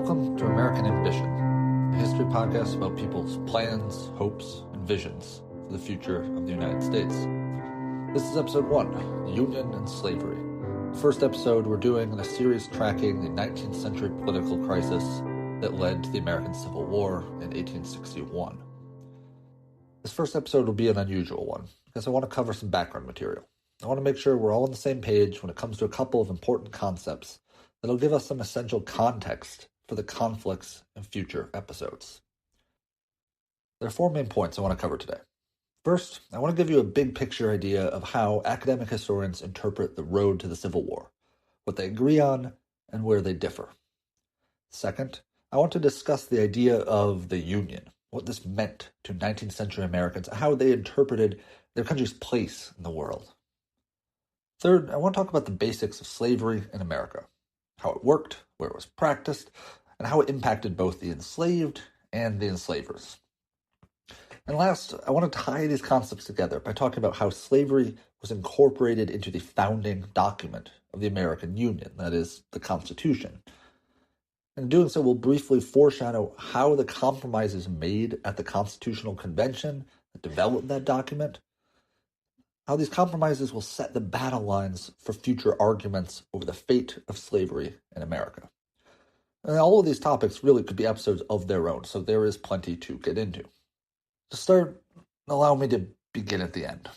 Welcome to American Ambition, a history podcast about people's plans, hopes, and visions for the future of the United States. This is episode 1, Union and Slavery. The first episode we're doing in a series tracking the 19th century political crisis that led to the American Civil War in 1861. This first episode will be an unusual one because I want to cover some background material. I want to make sure we're all on the same page when it comes to a couple of important concepts that'll give us some essential context for the conflicts in future episodes. There are 4 main points I want to cover today. First, I want to give you a big picture idea of how academic historians interpret the road to the Civil War, what they agree on, and where they differ. Second, I want to discuss the idea of the Union, what this meant to 19th century Americans, and how they interpreted their country's place in the world. Third, I want to talk about the basics of slavery in America, how it worked, where it was practiced, and how it impacted both the enslaved and the enslavers. And last, I want to tie these concepts together by talking about how slavery was incorporated into the founding document of the American Union, that is, the Constitution. In doing so, we'll briefly foreshadow how the compromises made at the Constitutional Convention that developed that document, how these compromises will set the battle lines for future arguments over the fate of slavery in America. And all of these topics really could be episodes of their own, so there is plenty to get into. To start, allow me to begin at the end.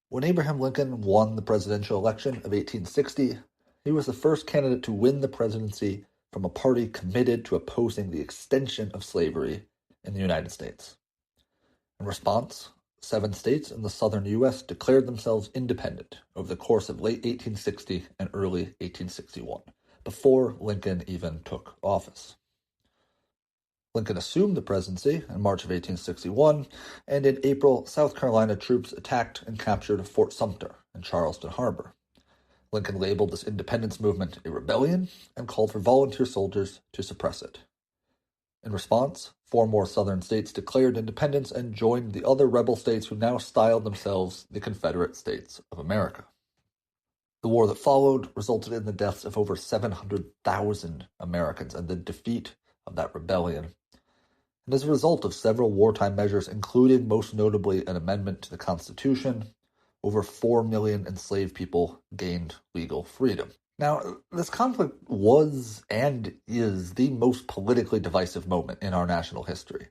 When Abraham Lincoln won the presidential election of 1860, he was the first candidate to win the presidency from a party committed to opposing the extension of slavery in the United States. In response, 7 states in the southern U.S. declared themselves independent over the course of late 1860 and early 1861, before Lincoln even took office. Lincoln assumed the presidency in March of 1861, and in April, South Carolina troops attacked and captured Fort Sumter in Charleston Harbor. Lincoln labeled this independence movement a rebellion and called for volunteer soldiers to suppress it. In response, 4 more southern states declared independence and joined the other rebel states who now styled themselves the Confederate States of America. The war that followed resulted in the deaths of over 700,000 Americans and the defeat of that rebellion. And as a result of several wartime measures, including most notably an amendment to the Constitution, over 4 million enslaved people gained legal freedom. Now, this conflict was and is the most politically divisive moment in our national history.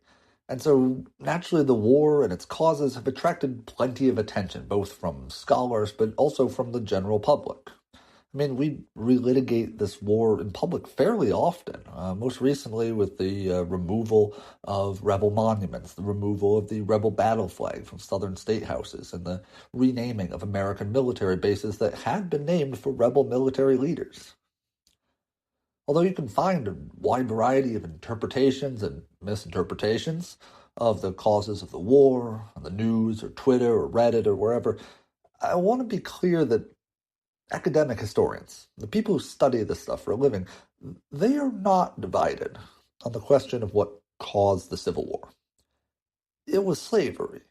And so, naturally, the war and its causes have attracted plenty of attention, both from scholars, but also from the general public. I mean, we relitigate this war in public fairly often, most recently with the removal of rebel monuments, the removal of the rebel battle flag from southern state houses, and the renaming of American military bases that had been named for rebel military leaders. Although you can find a wide variety of interpretations and misinterpretations of the causes of the war on the news or Twitter or Reddit or wherever, I want to be clear that academic historians, the people who study this stuff for a living, they are not divided on the question of what caused the Civil War. It was slavery.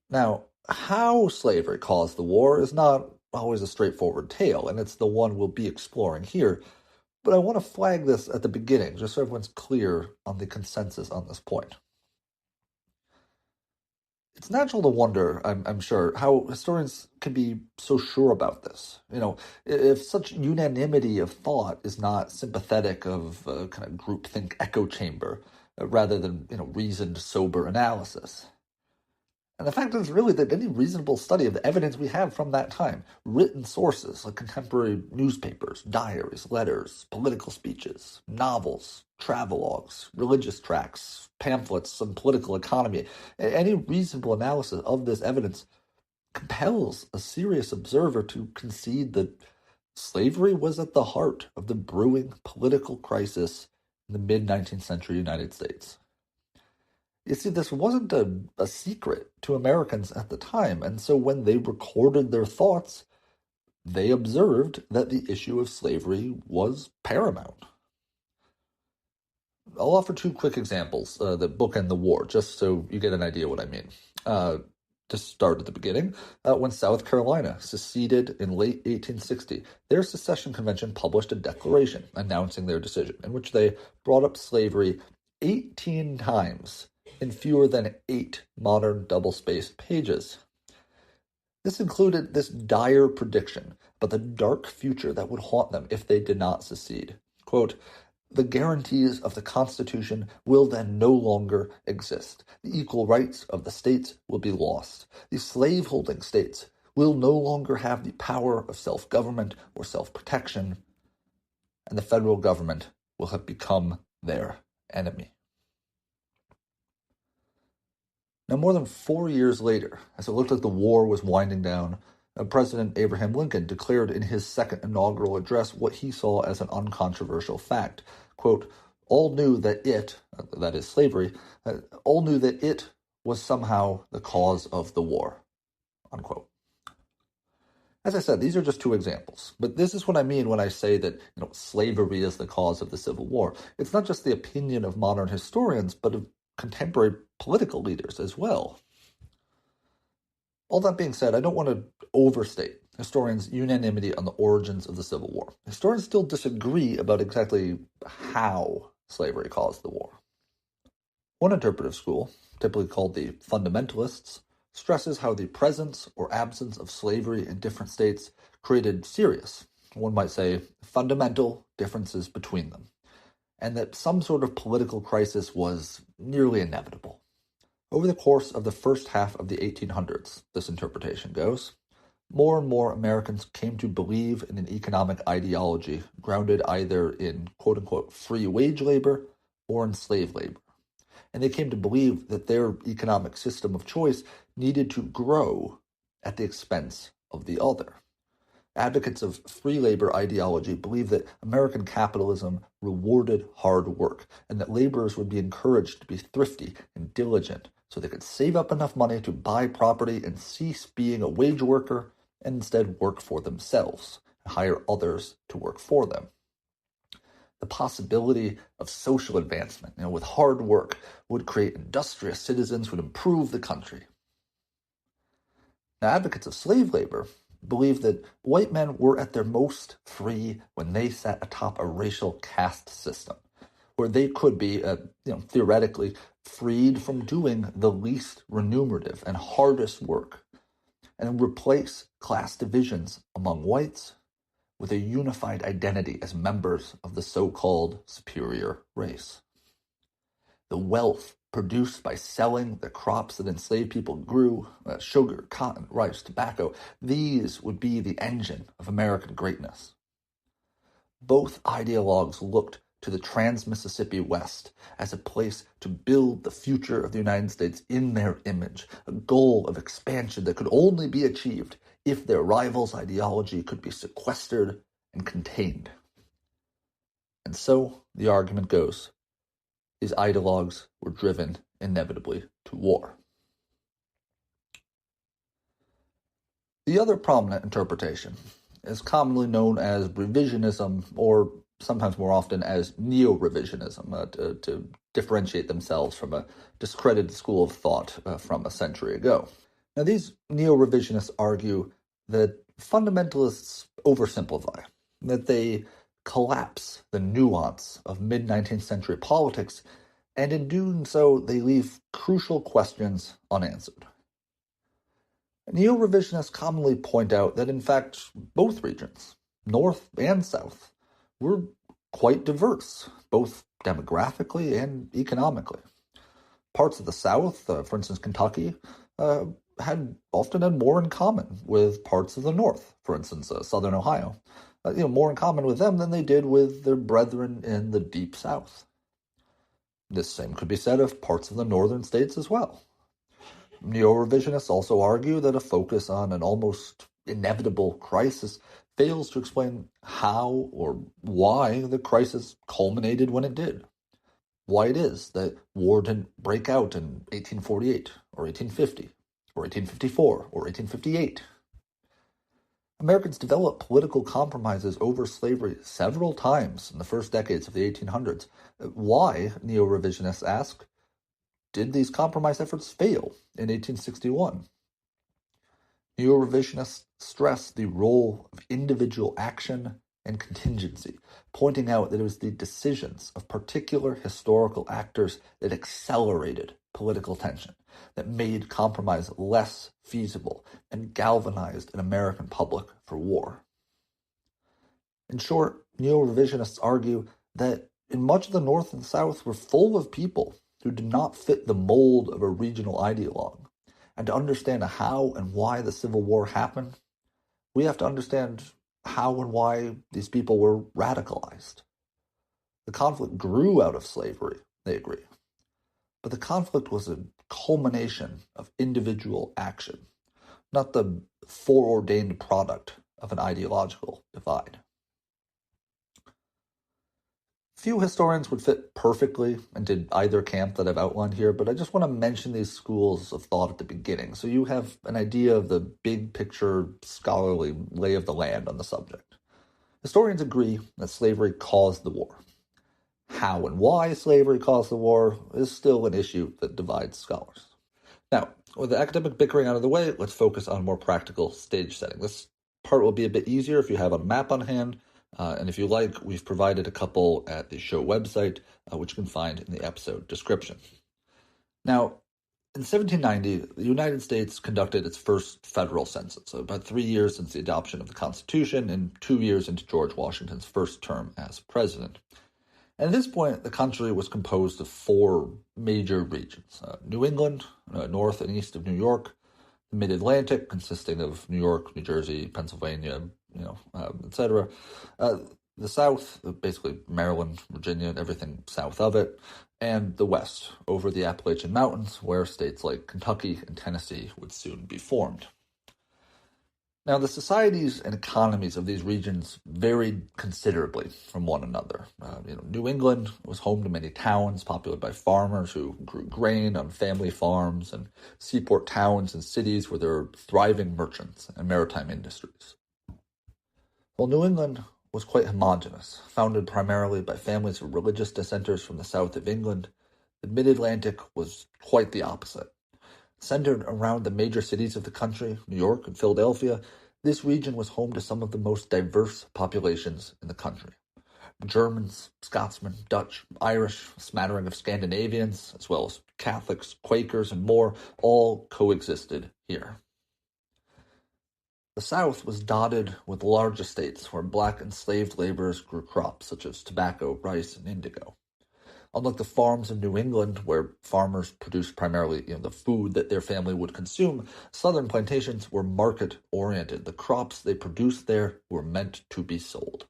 Now, how slavery caused the war is not always a straightforward tale, and it's the one we'll be exploring here. But I want to flag this at the beginning, just so everyone's clear on the consensus on this point. It's natural to wonder, I'm sure, how historians can be so sure about this. You know, if such unanimity of thought is not sympathetic of a kind of groupthink echo chamber, rather than, reasoned, sober analysis. And the fact is really that any reasonable study of the evidence we have from that time, written sources like contemporary newspapers, diaries, letters, political speeches, novels, travelogues, religious tracts, pamphlets on political economy, any reasonable analysis of this evidence compels a serious observer to concede that slavery was at the heart of the brewing political crisis in the mid-19th century United States. You see, this wasn't a secret to Americans at the time, and so when they recorded their thoughts, they observed that the issue of slavery was paramount. I'll offer 2 quick examples that bookend the war, just so you get an idea what I mean. To start at the beginning, when South Carolina seceded in late 1860, their secession convention published a declaration announcing their decision, in which they brought up slavery 18 times in fewer than 8 modern double-spaced pages. This included this dire prediction about the dark future that would haunt them if they did not secede. Quote, "The guarantees of the Constitution will then no longer exist. The equal rights of the states will be lost. The slave-holding states will no longer have the power of self-government or self-protection, and the federal government will have become their enemy." Now, more than 4 years later, as it looked like the war was winding down, President Abraham Lincoln declared in his second inaugural address what he saw as an uncontroversial fact. Quote, "All knew that it," that is slavery, "all knew that it was somehow the cause of the war." Unquote. As I said, these are just two examples, but this is what I mean when I say that slavery is the cause of the Civil War. It's not just the opinion of modern historians, but of contemporary political leaders as well. All that being said, I don't want to overstate historians' unanimity on the origins of the Civil War. Historians still disagree about exactly how slavery caused the war. One interpretive school, typically called the fundamentalists, stresses how the presence or absence of slavery in different states created serious, one might say, fundamental differences between them, and that some sort of political crisis was nearly inevitable. Over the course of the first half of the 1800s, this interpretation goes, more and more Americans came to believe in an economic ideology grounded either in quote-unquote free wage labor or in slave labor. And they came to believe that their economic system of choice needed to grow at the expense of the other. Advocates of free labor ideology believe that American capitalism rewarded hard work and that laborers would be encouraged to be thrifty and diligent so they could save up enough money to buy property and cease being a wage worker and instead work for themselves and hire others to work for them. The possibility of social advancement, with hard work, would create industrious citizens who would improve the country. Now, advocates of slave labor believed that white men were at their most free when they sat atop a racial caste system, where they could be, theoretically, freed from doing the least remunerative and hardest work, and replace class divisions among whites with a unified identity as members of the so-called superior race. The wealth produced by selling the crops that enslaved people grew, sugar, cotton, rice, tobacco, these would be the engine of American greatness. Both ideologues looked to the trans-Mississippi West as a place to build the future of the United States in their image, a goal of expansion that could only be achieved if their rivals' ideology could be sequestered and contained. And so, the argument goes, these ideologues were driven inevitably to war. The other prominent interpretation is commonly known as revisionism, or sometimes more often as neo-revisionism, to differentiate themselves from a discredited school of thought from a century ago. Now, these neo-revisionists argue that fundamentalists oversimplify, that they collapse the nuance of mid-19th century politics, and in doing so, they leave crucial questions unanswered. Neo-revisionists commonly point out that, in fact, both regions, North and South, were quite diverse, both demographically and economically. Parts of the South, for instance, Kentucky, had often had more in common with parts of the North, for instance, Southern Ohio, more in common with them than they did with their brethren in the Deep South. This same could be said of parts of the northern states as well. Neo-revisionists also argue that a focus on an almost inevitable crisis fails to explain how or why the crisis culminated when it did. Why it is that war didn't break out in 1848 or 1850 or 1854 or 1858. Americans developed political compromises over slavery several times in the first decades of the 1800s. Why, neo-revisionists ask, did these compromise efforts fail in 1861? Neo-revisionists stress the role of individual action and contingency, pointing out that it was the decisions of particular historical actors that accelerated political tension, that made compromise less feasible, and galvanized an American public for war. In short, neo-revisionists argue that in much of the North and South were full of people who did not fit the mold of a regional ideologue. And to understand how and why the Civil War happened, we have to understand how and why these people were radicalized. The conflict grew out of slavery, they agree. But the conflict was a culmination of individual action, not the foreordained product of an ideological divide. Few historians would fit perfectly into either camp that I've outlined here, but I just want to mention these schools of thought at the beginning so you have an idea of the big picture scholarly lay of the land on the subject. Historians agree that slavery caused the war. How and why slavery caused the war is still an issue that divides scholars. Now, with the academic bickering out of the way, let's focus on more practical stage setting. This part will be a bit easier if you have a map on hand. And if you like, we've provided a couple at the show website, which you can find in the episode description. Now, in 1790, the United States conducted its first federal census, so about 3 years since the adoption of the Constitution and 2 years into George Washington's first term as president. And at this point, the country was composed of 4 major regions: New England, north and east of New York, the Mid-Atlantic, consisting of New York, New Jersey, Pennsylvania, etc. The South, basically Maryland, Virginia, and everything south of it, and the West, over the Appalachian Mountains, where states like Kentucky and Tennessee would soon be formed. Now, the societies and economies of these regions varied considerably from one another. New England was home to many towns populated by farmers who grew grain on family farms, and seaport towns and cities where there were thriving merchants and maritime industries. While New England was quite homogeneous, founded primarily by families of religious dissenters from the south of England, the Mid-Atlantic was quite the opposite. Centered around the major cities of the country, New York and Philadelphia, this region was home to some of the most diverse populations in the country. Germans, Scotsmen, Dutch, Irish, a smattering of Scandinavians, as well as Catholics, Quakers, and more, all coexisted here. The South was dotted with large estates where black enslaved laborers grew crops such as tobacco, rice, and indigo. Unlike the farms of New England, where farmers produced primarily the food that their family would consume, southern plantations were market-oriented. The crops they produced there were meant to be sold.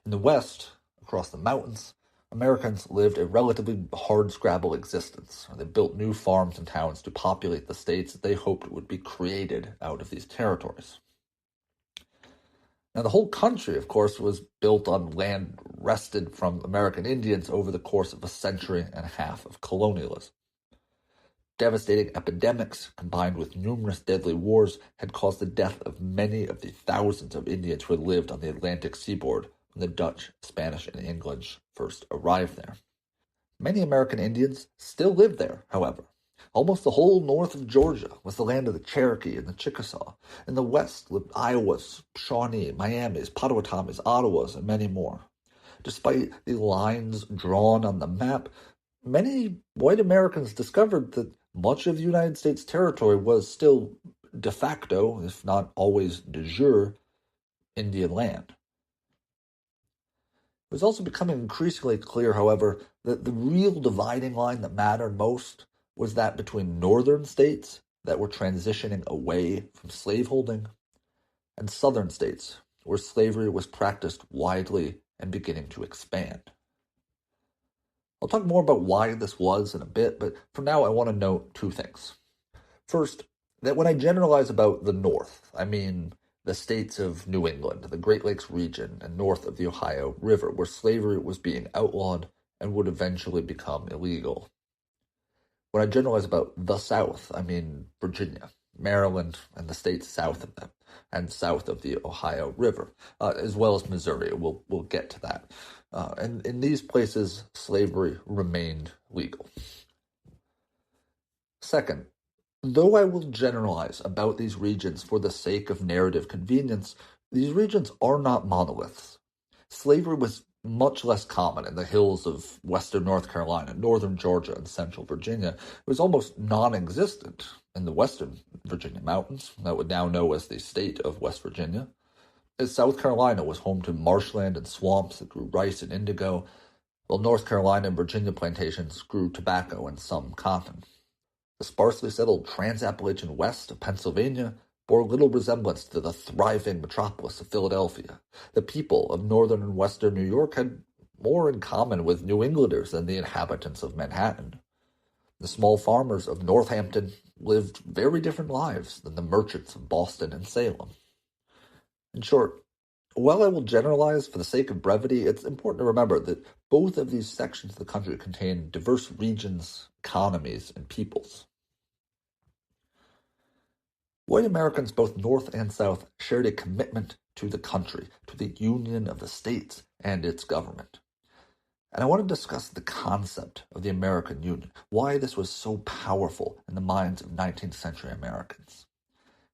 In the West, across the mountains, Americans lived a relatively hardscrabble existence. They built new farms and towns to populate the states that they hoped would be created out of these territories. Now, the whole country, of course, was built on land wrested from American Indians over the course of a century and a half of colonialism. Devastating epidemics, combined with numerous deadly wars, had caused the death of many of the thousands of Indians who had lived on the Atlantic seaboard when the Dutch, Spanish, and English first arrived there. Many American Indians still lived there, however. Almost the whole north of Georgia was the land of the Cherokee and the Chickasaw. In the west lived Iowas, Shawnee, Miamis, Potawatomis, Ottawas, and many more. Despite the lines drawn on the map, many white Americans discovered that much of the United States territory was still de facto, if not always de jure, Indian land. It was also becoming increasingly clear, however, that the real dividing line that mattered most was that between northern states that were transitioning away from slaveholding and southern states where slavery was practiced widely and beginning to expand. I'll talk more about why this was in a bit, but for now I want to note 2 things. First, that when I generalize about the North, I mean the states of New England, the Great Lakes region, and north of the Ohio River, where slavery was being outlawed and would eventually become illegal. When I generalize about the South, I mean Virginia, Maryland, and the states south of them, and south of the Ohio River, as well as Missouri. We'll get to that. And in these places, slavery remained legal. Second, Though I will generalize about these regions for the sake of narrative convenience, these regions are not monoliths. Slavery was much less common in the hills of western North Carolina, northern Georgia, and central Virginia. It was almost non-existent in the western Virginia mountains, that we now know as the state of West Virginia. South Carolina was home to marshland and swamps that grew rice and indigo, while North Carolina and Virginia plantations grew tobacco and some cotton. The sparsely settled Trans-Appalachian West of Pennsylvania bore little resemblance to the thriving metropolis of Philadelphia. The people of northern and western New York had more in common with New Englanders than the inhabitants of Manhattan. The small farmers of Northampton lived very different lives than the merchants of Boston and Salem. In short, while I will generalize for the sake of brevity, it's important to remember that both of these sections of the country contain diverse regions, economies, and peoples. White Americans, both North and South, shared a commitment to the country, to the union of the states and its government. And I want to discuss the concept of the American Union, why this was so powerful in the minds of 19th century Americans.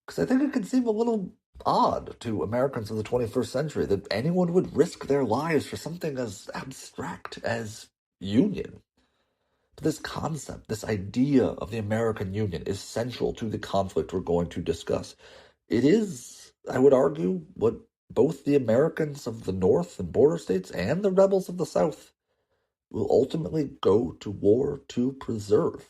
Because I think it can seem a little odd to Americans of the 21st century that anyone would risk their lives for something as abstract as union. But this concept, this idea of the American Union is central to the conflict we're going to discuss. It is, I would argue, what both the Americans of the North and border states and the rebels of the South will ultimately go to war to preserve.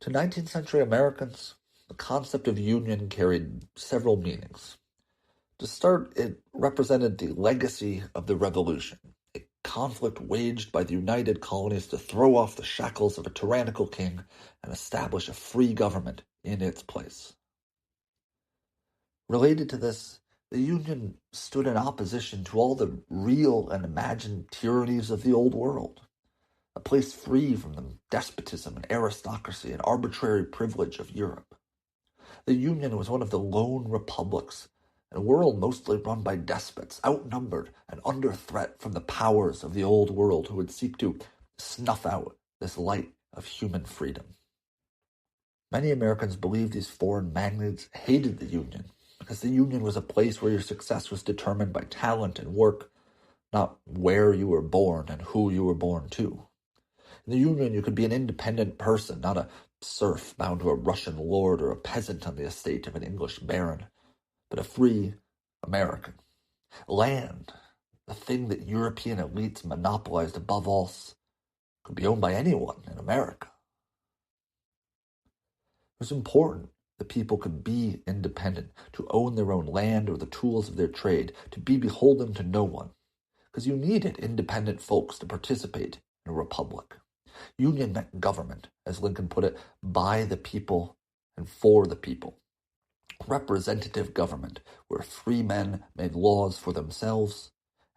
To 19th century Americans, the concept of union carried several meanings. To start, it represented the legacy of the Revolution, a conflict waged by the United Colonies to throw off the shackles of a tyrannical king and establish a free government in its place. Related to this, the Union stood in opposition to all the real and imagined tyrannies of the Old World, a place free from the despotism and aristocracy and arbitrary privilege of Europe. The Union was one of the lone republics in a world mostly run by despots, outnumbered and under threat from the powers of the Old World who would seek to snuff out this light of human freedom. Many Americans believed these foreign magnates hated the Union because the Union was a place where your success was determined by talent and work, not where you were born and who you were born to. In the Union, you could be an independent person, not a serf bound to a Russian lord or a peasant on the estate of an English baron, but a free American. Land, the thing that European elites monopolized above all, could be owned by anyone in America. It was important that people could be independent, to own their own land or the tools of their trade, to be beholden to no one, because you needed independent folks to participate in a republic. Union meant government, as Lincoln put it, by the people and for the people. Representative government, where free men made laws for themselves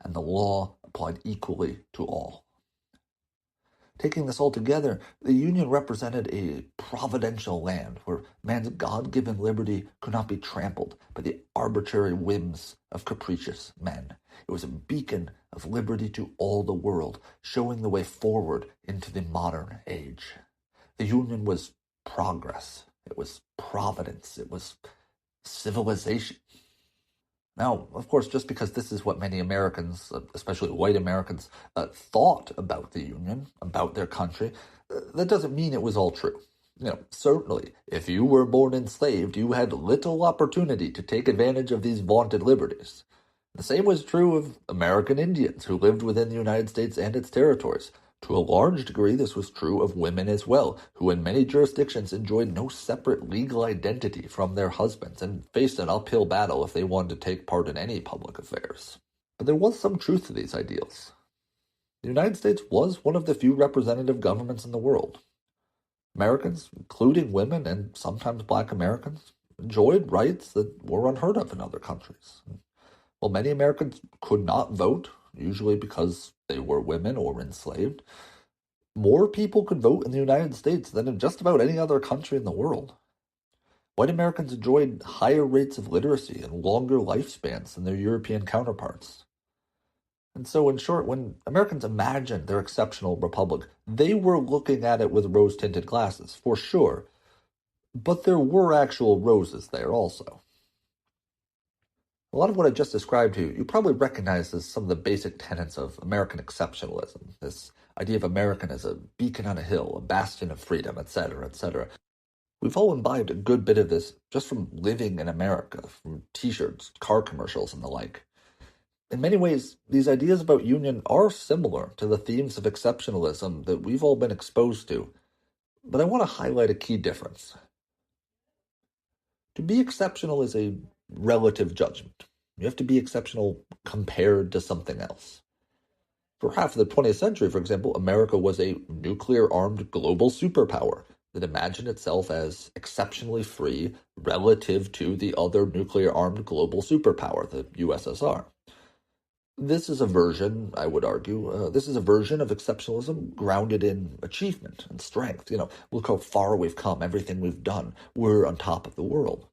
and the law applied equally to all. Taking this all together, the Union represented a providential land where man's God-given liberty could not be trampled by the arbitrary whims of capricious men. It was a beacon of liberty to all the world, showing the way forward into the modern age. The Union was progress. It was providence. It was civilization. Now, of course, just because this is what many Americans, especially white Americans, thought about the Union, about their country, that doesn't mean it was all true. Certainly, if you were born enslaved, you had little opportunity to take advantage of these vaunted liberties. The same was true of American Indians who lived within the United States and its territories. To a large degree, this was true of women as well, who in many jurisdictions enjoyed no separate legal identity from their husbands and faced an uphill battle if they wanted to take part in any public affairs. But there was some truth to these ideals. The United States was one of the few representative governments in the world. Americans, including women and sometimes black Americans, enjoyed rights that were unheard of in other countries. While many Americans could not vote, usually because they were women or enslaved, more people could vote in the United States than in just about any other country in the world. White Americans enjoyed higher rates of literacy and longer lifespans than their European counterparts. And so, in short, when Americans imagined their exceptional republic, they were looking at it with rose-tinted glasses, for sure. But there were actual roses there also. A lot of what I just described to you, you probably recognize as some of the basic tenets of American exceptionalism. This idea of American as a beacon on a hill, a bastion of freedom, etc., etc. We've all imbibed a good bit of this just from living in America, from t-shirts, car commercials, and the like. In many ways, these ideas about union are similar to the themes of exceptionalism that we've all been exposed to, but I want to highlight a key difference. To be exceptional is a relative judgment. You have to be exceptional compared to something else. For half of the 20th century, for example, America was a nuclear-armed global superpower that imagined itself as exceptionally free relative to the other nuclear-armed global superpower, the USSR. This is a version, I would argue, this is a version of exceptionalism grounded in achievement and strength. Look how far we've come, everything we've done. We're on top of the world.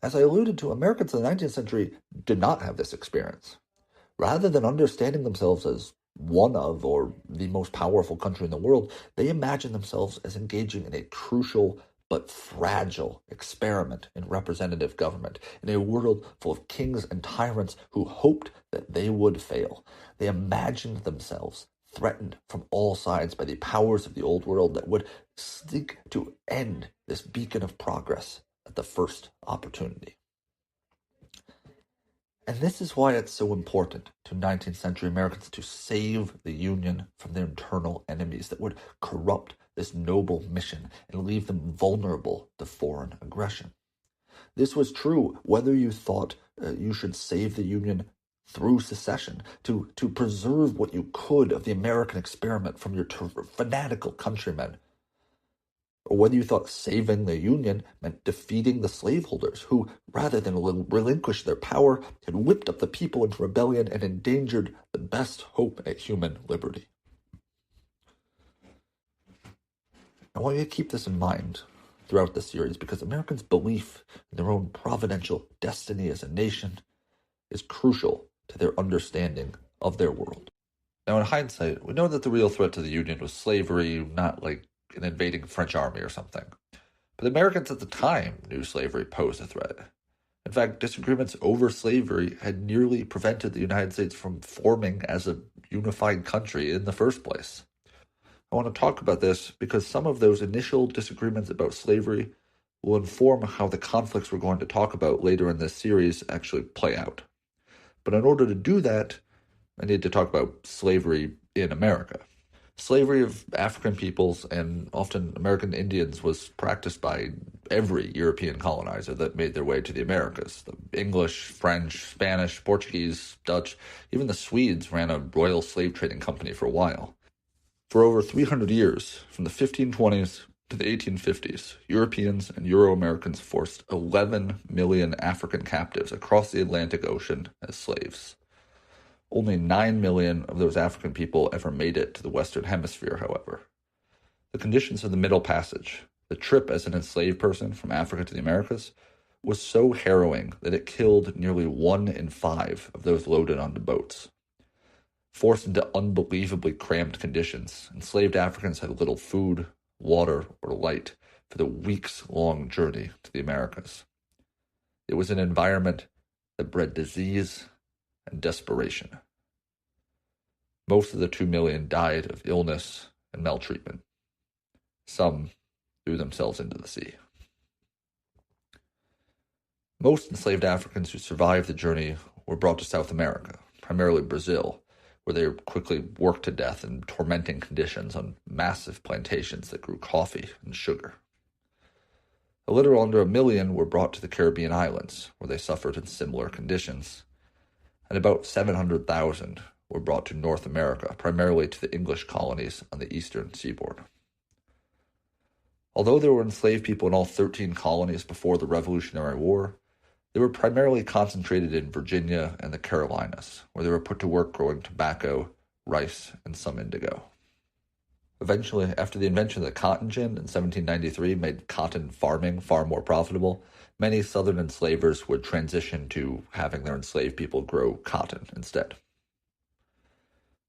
As I alluded to, Americans in the 19th century did not have this experience. Rather than understanding themselves as one of or the most powerful country in the world, they imagined themselves as engaging in a crucial but fragile experiment in representative government, in a world full of kings and tyrants who hoped that they would fail. They imagined themselves threatened from all sides by the powers of the old world that would seek to end this beacon of progress at the first opportunity. And this is why it's so important to 19th century Americans to save the Union from their internal enemies that would corrupt this noble mission and leave them vulnerable to foreign aggression. This was true whether you thought you should save the Union through secession, to preserve what you could of the American experiment from your fanatical countrymen, or whether you thought saving the Union meant defeating the slaveholders who, rather than relinquish their power, had whipped up the people into rebellion and endangered the best hope at human liberty. I want you to keep this in mind throughout the series because Americans' belief in their own providential destiny as a nation is crucial to their understanding of their world. Now, in hindsight, we know that the real threat to the Union was slavery, not like an invading French army or something. But Americans at the time knew slavery posed a threat. In fact, disagreements over slavery had nearly prevented the United States from forming as a unified country in the first place. I want to talk about this because some of those initial disagreements about slavery will inform how the conflicts we're going to talk about later in this series actually play out. But in order to do that, I need to talk about slavery in America. Slavery of African peoples and often American Indians was practiced by every European colonizer that made their way to the Americas. The English, French, Spanish, Portuguese, Dutch, even the Swedes ran a royal slave trading company for a while. For over 300 years, from the 1520s to the 1850s, Europeans and Euro-Americans forced 11 million African captives across the Atlantic Ocean as slaves. Only 9 million of those African people ever made it to the Western Hemisphere, however. The conditions of the Middle Passage, the trip as an enslaved person from Africa to the Americas, was so harrowing that it killed nearly 1 in 5 of those loaded onto boats. Forced into unbelievably cramped conditions, enslaved Africans had little food, water, or light for the weeks-long journey to the Americas. It was an environment that bred disease and desperation. Most of the 2 million died of illness and maltreatment. Some threw themselves into the sea. Most enslaved Africans who survived the journey were brought to South America, primarily Brazil, where they were quickly worked to death in tormenting conditions on massive plantations that grew coffee and sugar. A little under 1 million were brought to the Caribbean islands, where they suffered in similar conditions, and about 700,000 were brought to North America, primarily to the English colonies on the eastern seaboard. Although there were enslaved people in all 13 colonies before the Revolutionary War, they were primarily concentrated in Virginia and the Carolinas, where they were put to work growing tobacco, rice, and some indigo. Eventually, after the invention of the cotton gin in 1793 made cotton farming far more profitable, many Southern enslavers would transition to having their enslaved people grow cotton instead.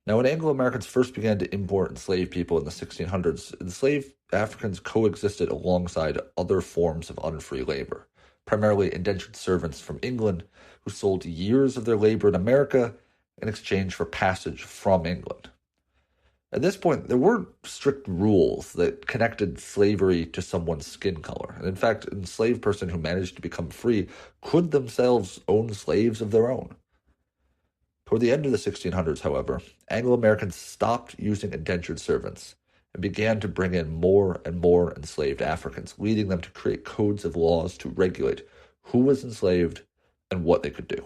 Now, when Anglo-Americans first began to import enslaved people in the 1600s, enslaved Africans coexisted alongside other forms of unfree labor, primarily indentured servants from England who sold years of their labor in America in exchange for passage from England. At this point, there weren't strict rules that connected slavery to someone's skin color. And in fact, an enslaved person who managed to become free could themselves own slaves of their own. Toward the end of the 1600s, however, Anglo-Americans stopped using indentured servants and began to bring in more and more enslaved Africans, leading them to create codes of laws to regulate who was enslaved and what they could do.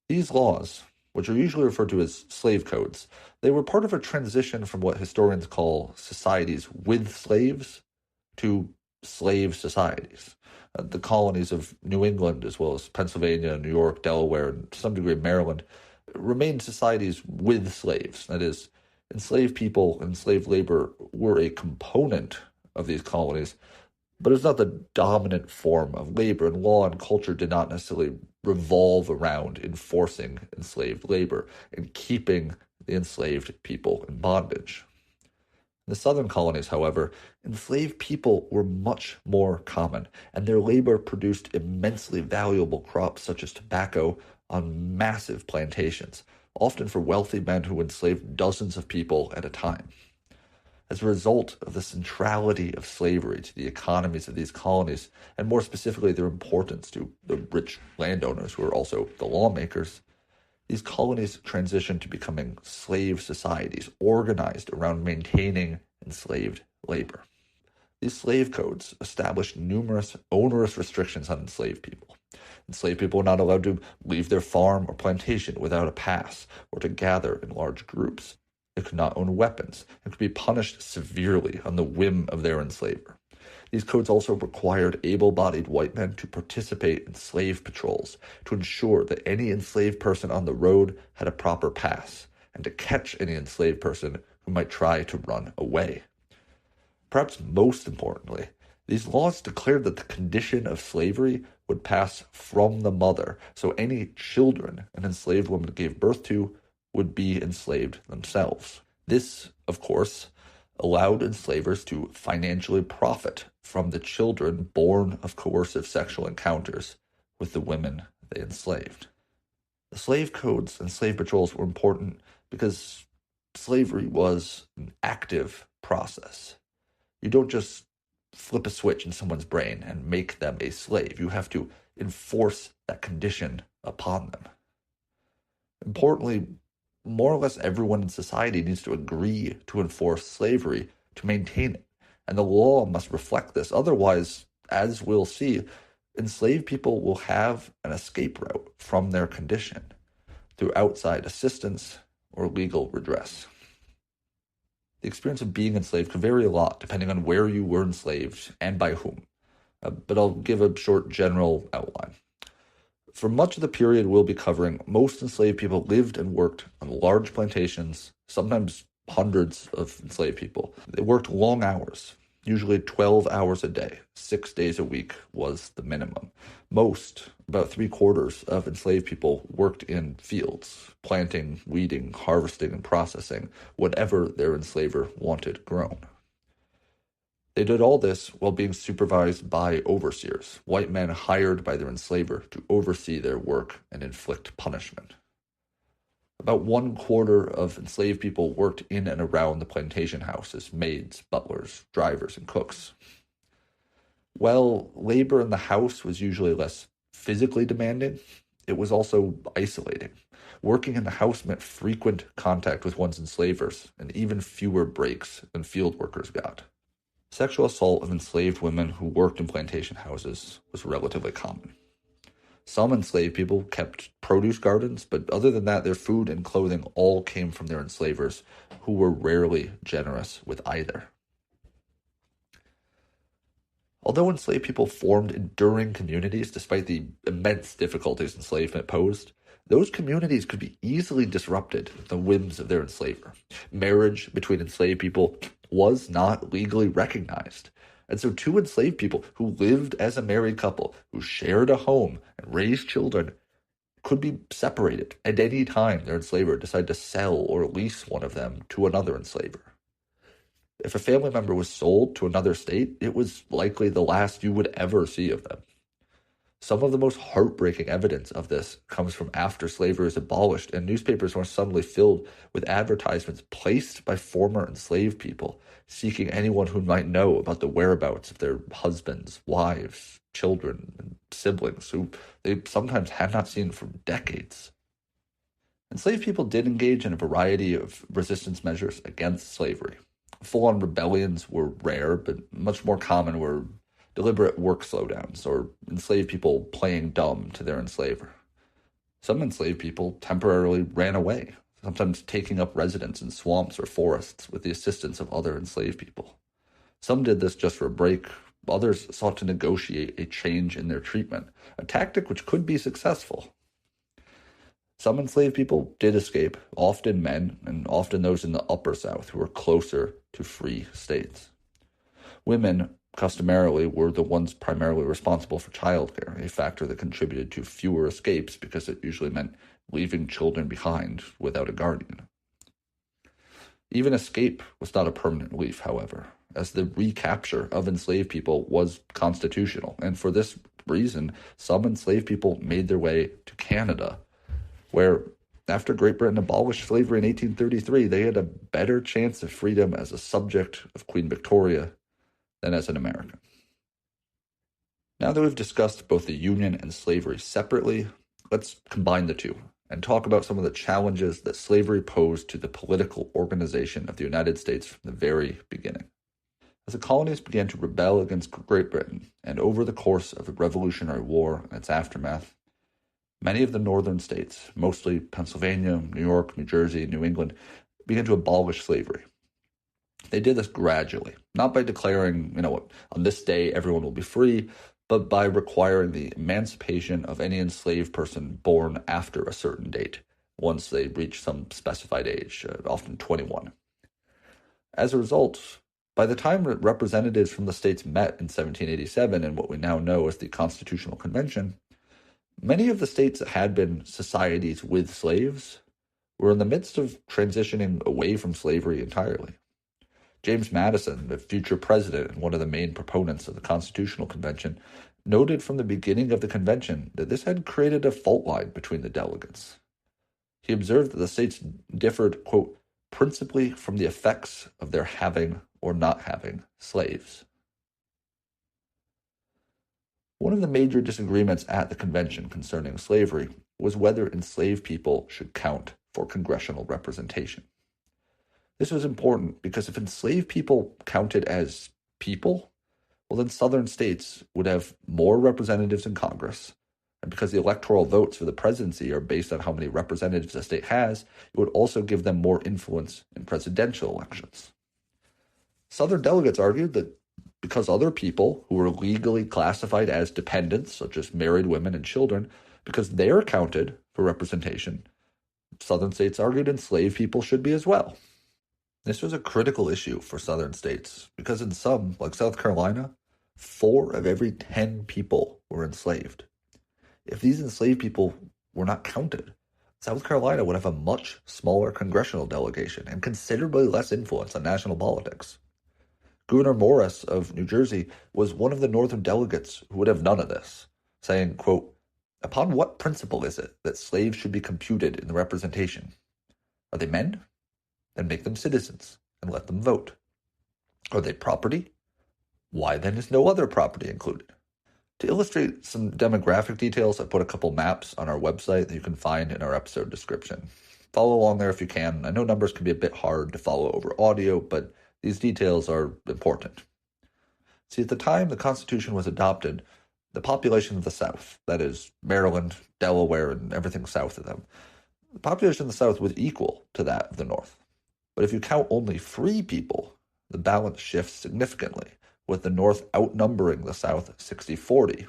These laws, which are usually referred to as slave codes, they were part of a transition from what historians call societies with slaves to slave societies. The colonies of New England, as well as Pennsylvania, New York, Delaware, and to some degree Maryland, remained societies with slaves. That is, enslaved people and enslaved labor were a component of these colonies, but it's not the dominant form of labor, and law and culture did not necessarily revolve around enforcing enslaved labor and keeping the enslaved people in bondage. In the southern colonies, however, enslaved people were much more common, and their labor produced immensely valuable crops such as tobacco on massive plantations, often for wealthy men who enslaved dozens of people at a time. As a result of the centrality of slavery to the economies of these colonies, and more specifically their importance to the rich landowners who were also the lawmakers, these colonies transitioned to becoming slave societies organized around maintaining enslaved labor. These slave codes established numerous onerous restrictions on enslaved people. Enslaved people were not allowed to leave their farm or plantation without a pass or to gather in large groups. They could not own weapons and could be punished severely on the whim of their enslaver. These codes also required able-bodied white men to participate in slave patrols to ensure that any enslaved person on the road had a proper pass, and to catch any enslaved person who might try to run away. Perhaps most importantly, these laws declared that the condition of slavery would pass from the mother, so any children an enslaved woman gave birth to would be enslaved themselves. This, of course, allowed enslavers to financially profit from the children born of coercive sexual encounters with the women they enslaved. The slave codes and slave patrols were important because slavery was an active process. You don't just flip a switch in someone's brain and make them a slave. You have to enforce that condition upon them. Importantly, more or less everyone in society needs to agree to enforce slavery to maintain it, and the law must reflect this. Otherwise, as we'll see, enslaved people will have an escape route from their condition through outside assistance or legal redress. The experience of being enslaved could vary a lot depending on where you were enslaved and by whom, but I'll give a short general outline. For much of the period we'll be covering, most enslaved people lived and worked on large plantations, sometimes hundreds of enslaved people. They worked long hours, usually 12 hours a day. 6 days a week was the minimum. Most, about 3/4 of enslaved people, worked in fields, planting, weeding, harvesting, and processing whatever their enslaver wanted grown. They did all this while being supervised by overseers, white men hired by their enslaver to oversee their work and inflict punishment. About 1/4 of enslaved people worked in and around the plantation house as maids, butlers, drivers, and cooks. While labor in the house was usually less physically demanding, it was also isolating. Working in the house meant frequent contact with one's enslavers and even fewer breaks than field workers got. Sexual assault of enslaved women who worked in plantation houses was relatively common. Some enslaved people kept produce gardens, but other than that, their food and clothing all came from their enslavers, who were rarely generous with either. Although enslaved people formed enduring communities despite the immense difficulties enslavement posed, those communities could be easily disrupted at the whims of their enslaver. Marriage between enslaved people was not legally recognized. And so two enslaved people who lived as a married couple, who shared a home and raised children, could be separated at any time their enslaver decided to sell or lease one of them to another enslaver. If a family member was sold to another state, it was likely the last you would ever see of them. Some of the most heartbreaking evidence of this comes from after slavery was abolished and newspapers were suddenly filled with advertisements placed by former enslaved people seeking anyone who might know about the whereabouts of their husbands, wives, children, and siblings who they sometimes had not seen for decades. Enslaved people did engage in a variety of resistance measures against slavery. Full-on rebellions were rare, but much more common were deliberate work slowdowns or enslaved people playing dumb to their enslaver. Some enslaved people temporarily ran away, sometimes taking up residence in swamps or forests with the assistance of other enslaved people. Some did this just for a break. Others sought to negotiate a change in their treatment, a tactic which could be successful. Some enslaved people did escape, often men, and often those in the Upper South who were closer to free states. Women, customarily, were the ones primarily responsible for childcare, a factor that contributed to fewer escapes because it usually meant leaving children behind without a guardian. Even escape was not a permanent relief, however, as the recapture of enslaved people was constitutional, and for this reason, some enslaved people made their way to Canada, where, after Great Britain abolished slavery in 1833, they had a better chance of freedom as a subject of Queen Victoria than as an American. Now that we've discussed both the Union and slavery separately, let's combine the two and talk about some of the challenges that slavery posed to the political organization of the United States from the very beginning. As the colonies began to rebel against Great Britain, and over the course of the Revolutionary War and its aftermath, many of the northern states, mostly Pennsylvania, New York, New Jersey, and New England, began to abolish slavery. They did this gradually, not by declaring, on this day everyone will be free, but by requiring the emancipation of any enslaved person born after a certain date, once they reach some specified age, often 21. As a result, by the time representatives from the states met in 1787 in what we now know as the Constitutional Convention, many of the states that had been societies with slaves were in the midst of transitioning away from slavery entirely. James Madison, the future president and one of the main proponents of the Constitutional Convention, noted from the beginning of the convention that this had created a fault line between the delegates. He observed that the states differed, quote, principally from the effects of their having or not having slaves. One of the major disagreements at the convention concerning slavery was whether enslaved people should count for congressional representation. This was important because if enslaved people counted as people, well, then southern states would have more representatives in Congress. And because the electoral votes for the presidency are based on how many representatives a state has, it would also give them more influence in presidential elections. Southern delegates argued that because other people who were legally classified as dependents, such as married women and children, because they're counted for representation, southern states argued enslaved people should be as well. This was a critical issue for southern states because in some, like South Carolina, 4 of every 10 people were enslaved. If these enslaved people were not counted, South Carolina would have a much smaller congressional delegation and considerably less influence on national politics. Gouverneur Morris of New Jersey was one of the northern delegates who would have none of this, saying, quote, upon what principle is it that slaves should be computed in the representation? Are they men? Then make them citizens and let them vote. Are they property? Why then is no other property included? To illustrate some demographic details, I put a couple maps on our website that you can find in our episode description. Follow along there if you can. I know numbers can be a bit hard to follow over audio, but these details are important. See, at the time the Constitution was adopted, the population of the South, that is, Maryland, Delaware, and everything south of them, the population of the South was equal to that of the North. But if you count only free people, the balance shifts significantly, with the North outnumbering the South 60-40.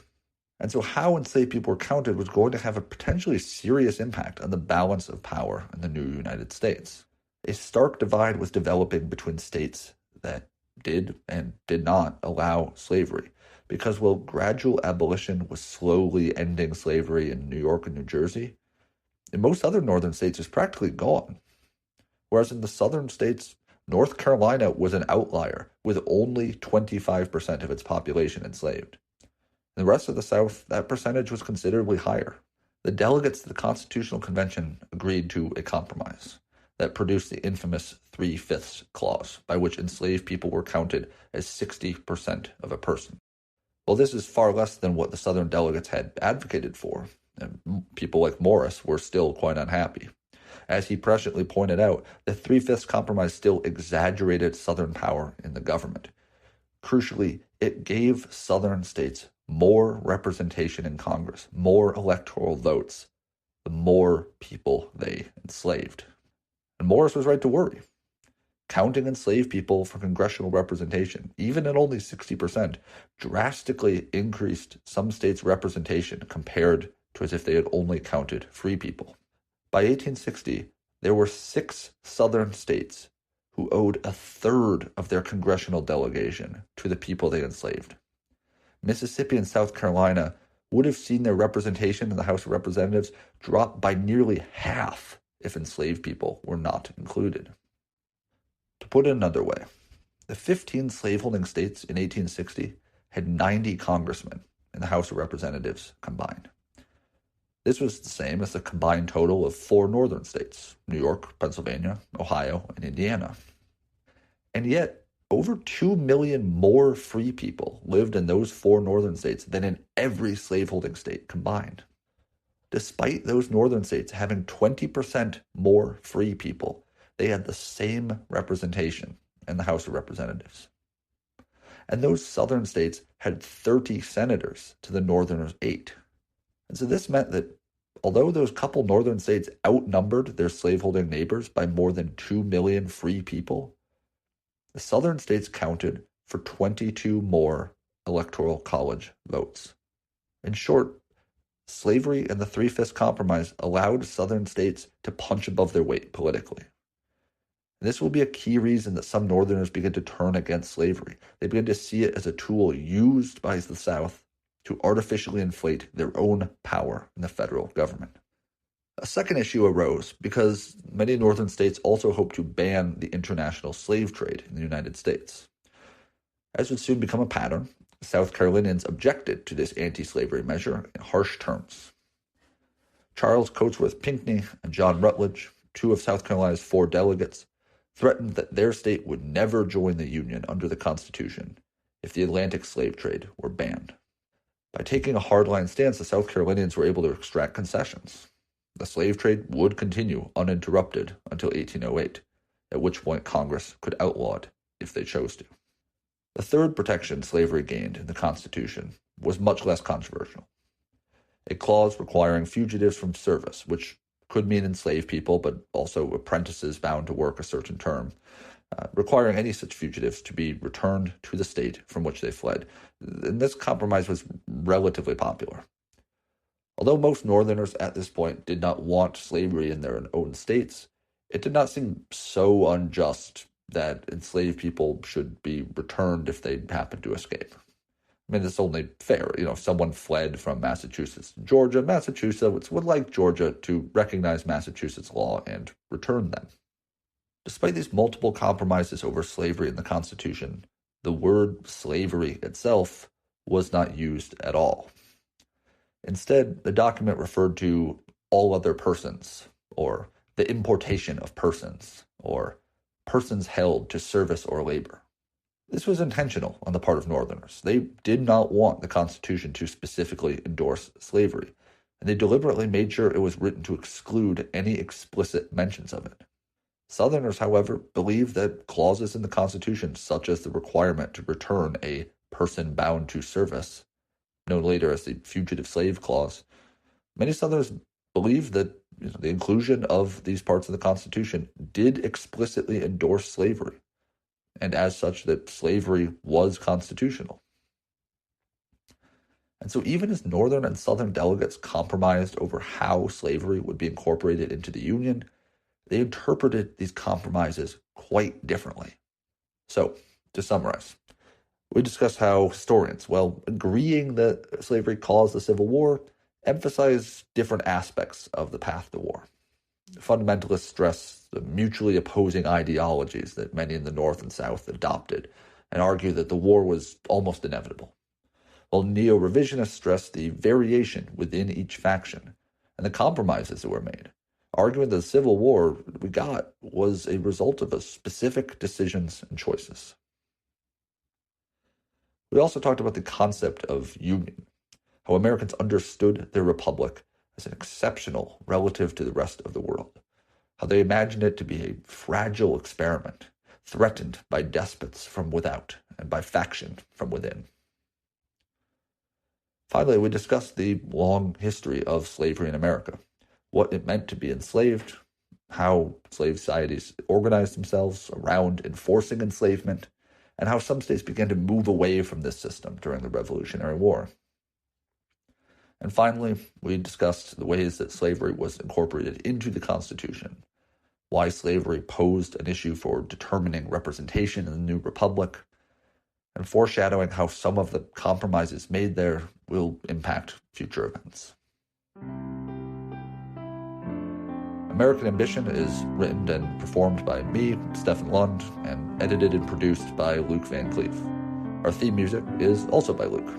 And so how enslaved people were counted was going to have a potentially serious impact on the balance of power in the new United States. A stark divide was developing between states that did and did not allow slavery, because while gradual abolition was slowly ending slavery in New York and New Jersey, in most other northern states it's practically gone. Whereas in the southern states, North Carolina was an outlier with only 25% of its population enslaved. In the rest of the South, that percentage was considerably higher. The delegates to the Constitutional Convention agreed to a compromise that produced the infamous 3/5 clause, by which enslaved people were counted as 60% of a person. Well, this is far less than what the Southern delegates had advocated for, and people like Morris were still quite unhappy. As he presciently pointed out, the 3/5 compromise still exaggerated Southern power in the government. Crucially, it gave Southern states more representation in Congress, more electoral votes, the more people they enslaved. And Morris was right to worry. Counting enslaved people for congressional representation, even at only 60%, drastically increased some states' representation compared to as if they had only counted free people. By 1860, there were 6 Southern states who owed a third of their congressional delegation to the people they enslaved. Mississippi and South Carolina would have seen their representation in the House of Representatives drop by nearly half if enslaved people were not included. To put it another way, the 15 slaveholding states in 1860 had 90 congressmen in the House of Representatives combined. This was the same as the combined total of 4 northern states, New York, Pennsylvania, Ohio, and Indiana. And yet, over 2 million more free people lived in those 4 northern states than in every slaveholding state combined. Despite those northern states having 20% more free people, they had the same representation in the House of Representatives. And those southern states had 30 senators to the northerners' 8. And so this meant that although those couple northern states outnumbered their slaveholding neighbors by more than 2 million free people, the southern states counted for 22 more electoral college votes. In short, slavery and the 3/5 compromise allowed southern states to punch above their weight politically. And this will be a key reason that some northerners begin to turn against slavery. They begin to see it as a tool used by the South to artificially inflate their own power in the federal government. A second issue arose because many northern states also hoped to ban the international slave trade in the United States. As would soon become a pattern, South Carolinians objected to this anti-slavery measure in harsh terms. Charles Cotesworth Pinckney and John Rutledge, 2 of South Carolina's 4 delegates, threatened that their state would never join the Union under the Constitution if the Atlantic slave trade were banned. By taking a hardline stance, the South Carolinians were able to extract concessions. The slave trade would continue uninterrupted until 1808, at which point Congress could outlaw it if they chose to. The third protection slavery gained in the Constitution was much less controversial. A clause requiring fugitives from service, which could mean enslaved people, but also apprentices bound to work a certain term, requiring any such fugitives to be returned to the state from which they fled. And this compromise was relatively popular. Although most Northerners at this point did not want slavery in their own states, it did not seem so unjust that enslaved people should be returned if they happened to escape. I mean, it's only fair. If someone fled from Massachusetts to Georgia, Massachusetts would like Georgia to recognize Massachusetts law and return them. Despite these multiple compromises over slavery in the Constitution, the word slavery itself was not used at all. Instead, the document referred to all other persons, or the importation of persons, or persons held to service or labor. This was intentional on the part of Northerners. They did not want the Constitution to specifically endorse slavery, and they deliberately made sure it was written to exclude any explicit mentions of it. Southerners, however, believed that clauses in the Constitution, such as the requirement to return a person bound to service, known later as the Fugitive Slave Clause, many Southerners believed that the inclusion of these parts of the Constitution did explicitly endorse slavery, and as such that slavery was constitutional. And so even as Northern and Southern delegates compromised over how slavery would be incorporated into the Union, they interpreted these compromises quite differently. So, to summarize, we discussed how historians, while agreeing that slavery caused the Civil War, emphasize different aspects of the path to war. Fundamentalists stress the mutually opposing ideologies that many in the North and South adopted and argue that the war was almost inevitable, while neo-revisionists stress the variation within each faction and the compromises that were made, arguing that the Civil War we got was a result of specific decisions and choices. We also talked about the concept of union, how Americans understood their republic as an exceptional relative to the rest of the world, how they imagined it to be a fragile experiment, threatened by despots from without and by faction from within. Finally, we discussed the long history of slavery in America, what it meant to be enslaved, how slave societies organized themselves around enforcing enslavement, and how some states began to move away from this system during the Revolutionary War. And finally, we discussed the ways that slavery was incorporated into the Constitution, why slavery posed an issue for determining representation in the new republic, and foreshadowing how some of the compromises made there will impact future events. American Ambition is written and performed by me, Stefan Lund, and edited and produced by Luke Vancleave. Our theme music is also by Luke.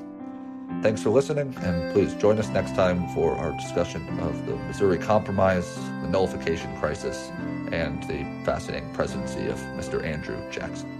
Thanks for listening, and please join us next time for our discussion of the Missouri Compromise, the nullification crisis, and the fascinating presidency of Mr. Andrew Jackson.